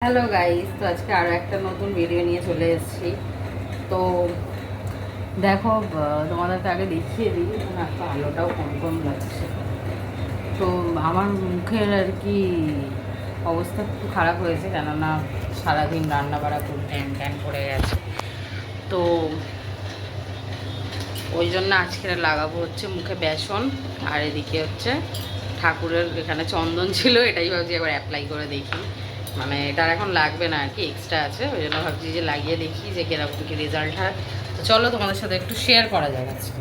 Hello guys, তো আজকে আরও একটা নতুন ভিডিও নিয়ে চলে এসেছি। তো দেখো, তোমাদেরকে আগে দেখিয়ে দিই, এখানে একটা আলোটাও কম কম লাগছে। তো আমার মুখের আর কি অবস্থা একটু খারাপ হয়েছে, কেননা সারাদিন রান্না বাড়া করে ট্যান ট্যান করে গেছে। তো ওই জন্য আজকে লাগাবো হচ্ছে মুখে বেসন, আর এদিকে হচ্ছে ঠাকুরের এখানে চন্দন ছিল, এটাই ভাবছি একবার অ্যাপ্লাই করে দেখি। মানে এটার এখন লাগবে না আর কি, এক্সট্রা আছে, ওই জন্য ভাবছি যে লাগিয়ে দেখি যে কীরকম কী রেজাল্ট হয়। তো চলো তোমাদের সাথে একটু শেয়ার করা যাক আজকে।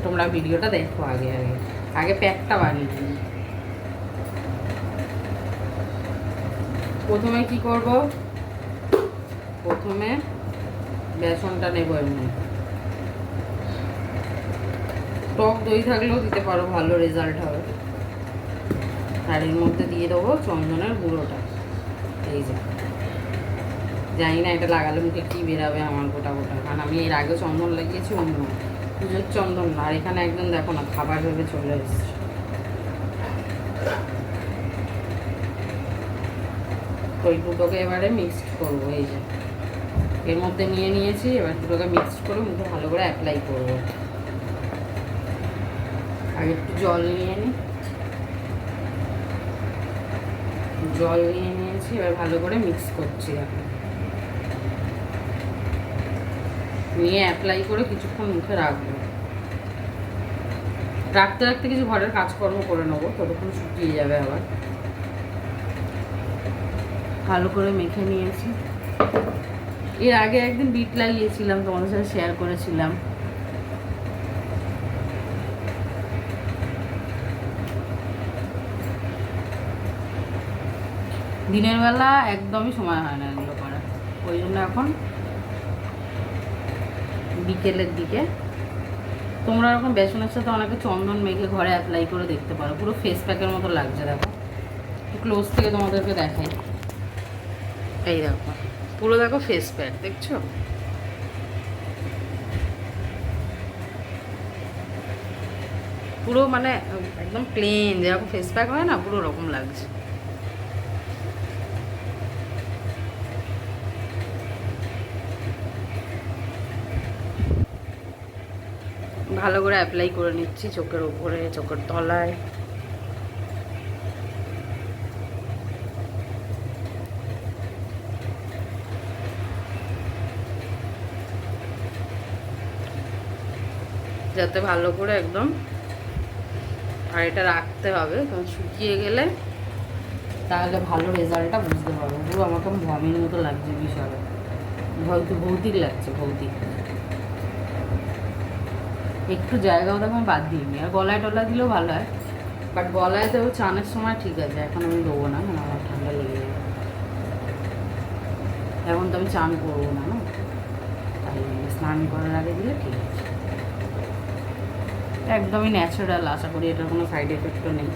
তোমরা ভিডিওটা দেখো আগে আগে আগে প্যাকটা বানিয়ে দিই। প্রথমে কি করব, প্রথমে বেসনটা নেবো এমনি, টক দই থাকলেও দিতে পারো, ভালো রেজাল্ট হবে। আর এর মধ্যে দিয়ে দেবো চন্দনের গুঁড়োটা। এই যে, জানি না এটা লাগালে মুখে কী বেরাবে আমার, গোটা গোটা, কারণ আমি এর আগেও চন্দন লাগিয়েছি অন্য পুজোর চন্দন না। আর এখানে একদম দেখো না, খাবার ভেবে চলে এসছে। তো এই দুটোকে এবারে মিক্সড করবো। এই যে এর মধ্যে নিয়ে নিয়েছি, এবার দুটোকে মিক্সড করে মুখে ভালো করে অ্যাপ্লাই করবো। আগে একটু জল নিয়ে নিই, জল নিয়ে নিয়েছি, এবার ভালো করে মিক্স করছি। এখন নিয়ে অ্যাপ্লাই করে কিছুক্ষণ মুখে রাখবো। রাখতে রাখতে কিছু ঘরের কাজকর্ম করে নেবো, ততক্ষণ শুকিয়ে যাবে। আবার ভালো করে মেখে নিয়েছি। এর আগে একদিন বিট লাগিয়েছিলাম, তোমাদের সাথে শেয়ার করেছিলাম। দিনের বেলা একদমই সময় হয় না এগুলো করার, ওই জন্য এখন বিকেলের দিকে। তোমরা এরকম বেসনের সাথে অনেকে চন্দন মেখে ঘরে অ্যাপ্লাই করে দেখতে পারো, পুরো ফেস প্যাকের মতো লাগছে। দেখো একটু ক্লোজ থেকে তোমাদেরকে দেখাই। এই দেখো, পুরো দেখো ফেস প্যাক, দেখছো? পুরো মানে একদম প্লেন যেরকম ফেস প্যাক হয় না, পুরো ওরকম লাগছে। ভালো করে অ্যাপ্লাই করে নিচ্ছি চোখের উপরে, চোখের তলায়। যাতে ভালো করে একদম, আর এটা রাখতে হবে, কারণ শুকিয়ে গেলে তাহলে ভালো রেজাল্টটা বুঝতে পারবো। পুরো আমাকে ভমির মতো লাগছে, বিষয়টা হয়তো ভৌতিক লাগছে, ভৌতিক। একটু জায়গাও তখন বাদ দিইনি, আর গলায় টলায় দিলেও ভালো হয়, বাট গলায় তো চানের সময় ঠিক আছে, এখন আমি দেবো না, মানে আমার ঠান্ডা লেগে যাবে। এখন তো আমি চান করবো না, না, তাই স্নান করার আগে দিলে ঠিক আছে। একদমই ন্যাচারাল, আশা করি এটার কোনো সাইড এফেক্টও নেই।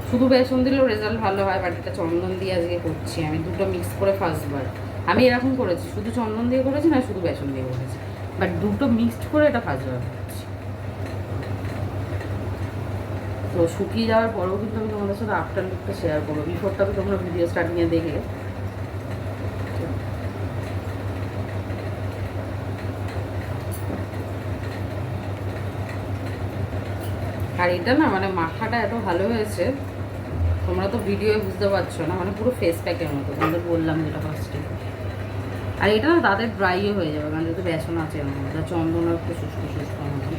শুধু বেসন দিলেও রেজাল্ট ভালো হয়, বাট এটা চন্দন দিয়ে আজকে করছি আমি, দুটো মিক্স করে ফার্স্টবার। আমি এরকম করেছি, শুধু চন্দন দিয়ে করেছি না, শুধু বেসন দিয়ে করেছি, বাট দুটো মিক্সড করে এটা ফার্স্টবার করছি। তো শুকিয়ে যাওয়ার পরেও কিন্তু আমি তোমাদের সাথে আফটার লুকটা শেয়ার করবো। বিফোরটা তো তোমরা ভিডিও স্টার্টিংয়ে দেখলে। আর এটা না, মানে মাখাটা এত ভালো হয়েছে, তোমরা তো ভিডিওয়ে বুঝতে পারছো না, মানে পুরো ফেস প্যাকের মতো, তোমাদের বললাম যেটা ফার্স্টে। আর এটা না তাদের ড্রাইও হয়ে যাবে, কারণ যেহেতু বেসন আছে এর মধ্যে, চন্দনও একটু শুষ্ক শুষ্ক মতো।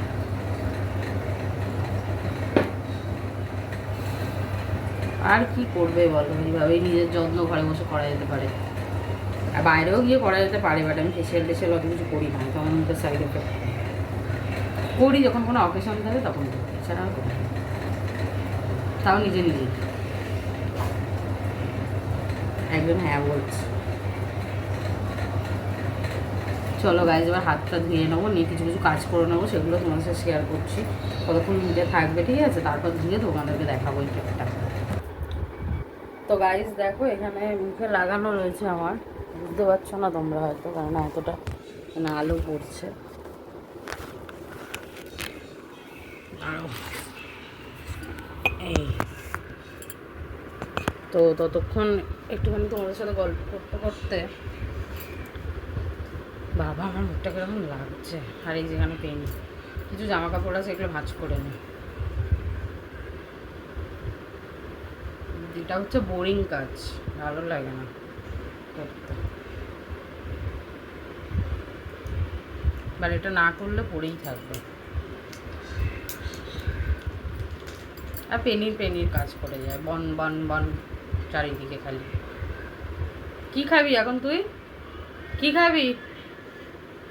আর কি করবে বলো, এইভাবেই নিজের যত্ন ঘরে বসে করা যেতে পারে, আর বাইরেও গিয়ে করা যেতে পারে, বাট আমি ফেসিয়াল টেসিয়াল অত কিছু করি না, তখন তো সাইড এফেক্ট করি যখন কোনো অকেশন থাকে তখন করি, এছাড়া আর করি না। তাও নিজে নিজে একজন হ্যাঁ বলছে। চলো গাইজ, এবার হাতটা ধুয়ে নেবো, নিয়ে কিছু কিছু কাজ করে নেবো, সেগুলো তোমার সাথে শেয়ার করছি। কতক্ষণ মুখে থাকবে, ঠিক আছে, তারপর ধুয়ে তোমাদেরকে দেখাবো এই টিপটা। তো গাইজ দেখো, এখানে মুখে লাগানো রয়েছে আমার, বুঝতে পারছো না তোমরা হয়তো, কারণ এতটা মানে আলো পড়ছে। এই তো তো ততক্ষণ একটুখানি তোমাদের সাথে গল্প করতে করতে বাবা আমার মুখটা কিরকম লাগছে। আর এই যেখানে পেন কিছু জামা কাপড় আছে এগুলো ভাঁজ করে নি। এটা হচ্ছে বোরিং কাজ, ভালো লাগে না করতে। এবার এটা না করলে পড়েই থাকবে। আর পেনির কাজ করে যায়, বন বন বন চারিদিকে খালি। কি খাবি এখন তুই? কি খাবি?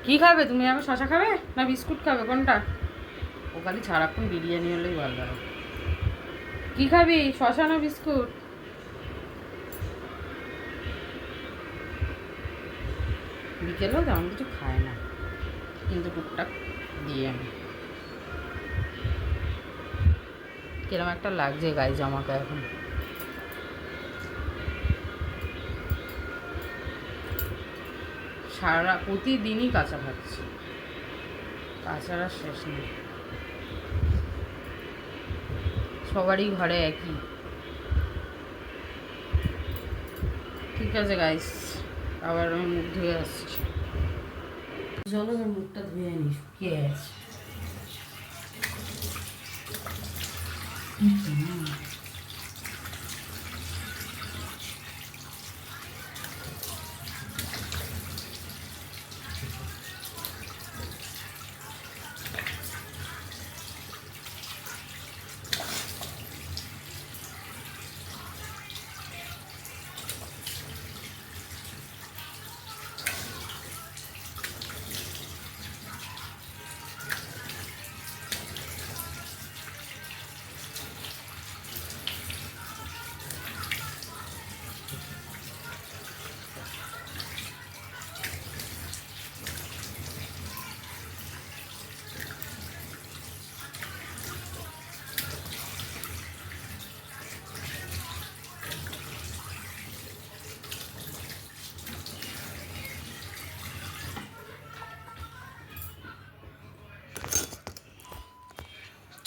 কি খাবে তুমি? এখন শশা খাবে না বিস্কুট খাবে, কোনটা? ও খালি সারাক্ষণ বিরিয়ানি হলেই ভালো লাগে। কি খাবি, শশা না বিস্কুট? বিকেলেও তেমন কিছু খায় না, কিন্তু টুকটাক দিয়ে আমি। কিরম একটা লাগছে গায়ে জামাটা এখন। প্রতিদিনই কাঁচা খাচ্ছি, কাঁচার শেষ নেই। সবারই ঘরে একই। ঠিক আছে গাইস, আবার আমি মুখ ধুয়ে আসছি। চলো মুখটা ধুয়ে নি, শুকিয়ে আছে।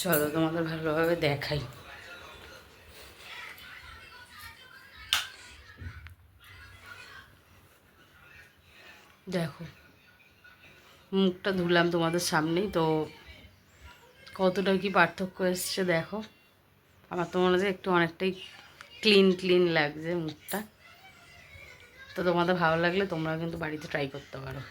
চলো তোমাদের ভালোভাবে দেখাই। দেখো মুখটা ধুলাম তোমাদের সামনেই, তো কতটা কি পার্থক্য এসছে দেখো। আমার তো মনে হচ্ছে একটু অনেকটাই ক্লিন ক্লিন লাগছে মুখটা। তো তোমাদের ভালো লাগলে তোমরা কিন্তু বাড়িতে ট্রাই করতে পারো।